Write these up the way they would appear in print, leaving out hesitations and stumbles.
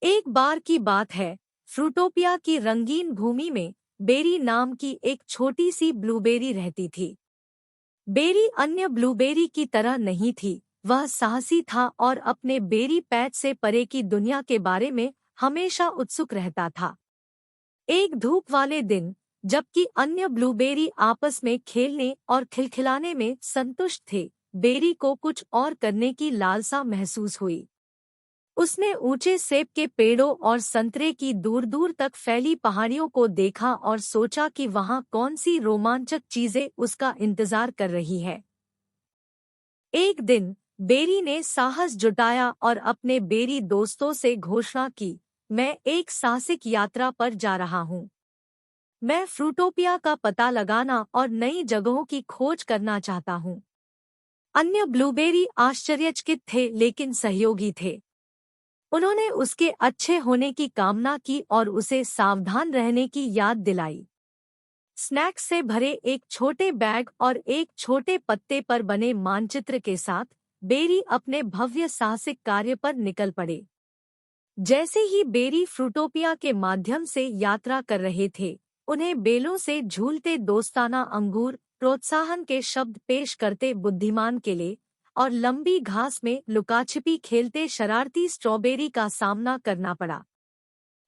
एक बार की बात है, फ्रूटोपिया की रंगीन भूमि में बेरी नाम की एक छोटी सी ब्लूबेरी रहती थी। बेरी अन्य ब्लूबेरी की तरह नहीं थी, वह साहसी था और अपने बेरी पैच से परे की दुनिया के बारे में हमेशा उत्सुक रहता था। एक धूप वाले दिन, जबकि अन्य ब्लूबेरी आपस में खेलने और खिलखिलाने में संतुष्ट थे, बेरी को कुछ और करने की लालसा महसूस हुई। उसने ऊंचे सेब के पेड़ों और संतरे की दूर दूर तक फैली पहाड़ियों को देखा और सोचा कि वहां कौन सी रोमांचक चीजें उसका इंतजार कर रही है। एक दिन बेरी ने साहस जुटाया और अपने बेरी दोस्तों से घोषणा की, मैं एक साहसिक यात्रा पर जा रहा हूँ। मैं फ्रूटोपिया का पता लगाना और नई जगहों की खोज करना चाहता हूँ। अन्य ब्लूबेरी आश्चर्यचकित थे लेकिन सहयोगी थे। उन्होंने उसके अच्छे होने की कामना की और उसे सावधान रहने की याद दिलाई। स्नैक्स से भरे एक छोटे बैग और एक छोटे पत्ते पर बने मानचित्र के साथ बेरी अपने भव्य साहसिक कार्य पर निकल पड़े। जैसे ही बेरी फ्रूटोपिया के माध्यम से यात्रा कर रहे थे, उन्हें बेलों से झूलते दोस्ताना अंगूर, प्रोत्साहन के शब्द पेश करते बुद्धिमान केले और लंबी घास में लुकाछिपी खेलते शरारती स्ट्रॉबेरी का सामना करना पड़ा।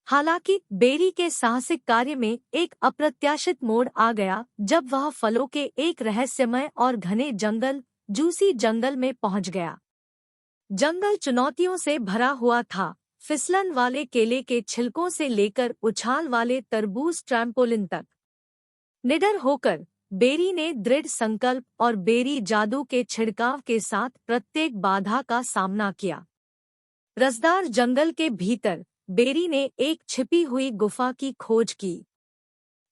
हालांकि बेरी के साहसिक कार्य में एक अप्रत्याशित मोड़ आ गया जब वह फलों के एक रहस्यमय और घने जंगल, जूसी जंगल में पहुंच गया। जंगल चुनौतियों से भरा हुआ था, फिसलन वाले केले के छिलकों से लेकर उछाल वाले तरबूज ट्रैम्पोलिन तक। निडर होकर बेरी ने दृढ़ संकल्प और बेरी जादू के छिड़काव के साथ प्रत्येक बाधा का सामना किया। रसदार जंगल के भीतर बेरी ने एक छिपी हुई गुफा की खोज की।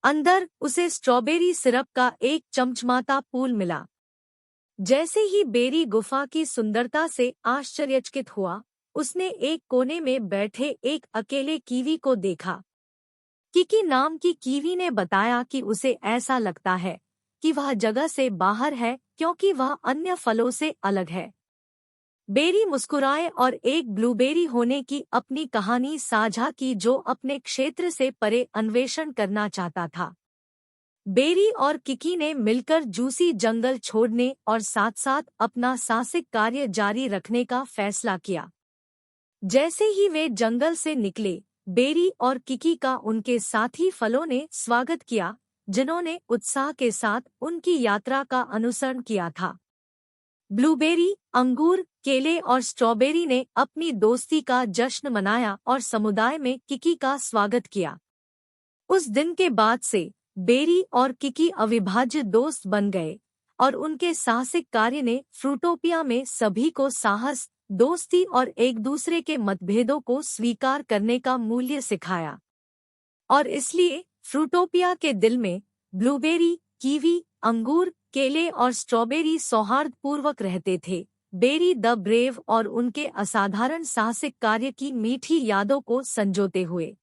अंदर उसे स्ट्रॉबेरी सिरप का एक चमचमाता पूल मिला। जैसे ही बेरी गुफा की सुंदरता से आश्चर्यचकित हुआ, उसने एक कोने में बैठे एक अकेले कीवी को देखा। किकी नाम की कीवी ने बताया कि उसे ऐसा लगता है कि वह जगह से बाहर है क्योंकि वह अन्य फलों से अलग है। बेरी मुस्कुराए और एक ब्लूबेरी होने की अपनी कहानी साझा की जो अपने क्षेत्र से परे अन्वेषण करना चाहता था। बेरी और किकी ने मिलकर जूसी जंगल छोड़ने और साथ-साथ अपना साहसिक कार्य जारी रखने का फैसला किया। जैसे ही वे जंगल से निकले, बेरी और किकी का उनके साथी फलों ने स्वागत किया, जिन्होंने उत्साह के साथ उनकी यात्रा का अनुसरण किया था। ब्लूबेरी, अंगूर, केले और स्ट्रॉबेरी ने अपनी दोस्ती का जश्न मनाया और समुदाय में किकी का स्वागत किया। उस दिन के बाद से बेरी और किकी अविभाज्य दोस्त बन गए और उनके साहसिक कार्य ने फ्रूटोपिया में सभी को साहस, दोस्ती और एक दूसरे के मतभेदों को स्वीकार करने का मूल्य सिखाया। और इसलिए फ्रूटोपिया के दिल में ब्लूबेरी, कीवी, अंगूर, केले और स्ट्रॉबेरी सौहार्दपूर्वक रहते थे। बेरी द ब्रेव और उनके असाधारण साहसिक कार्य की मीठी यादों को संजोते हुए।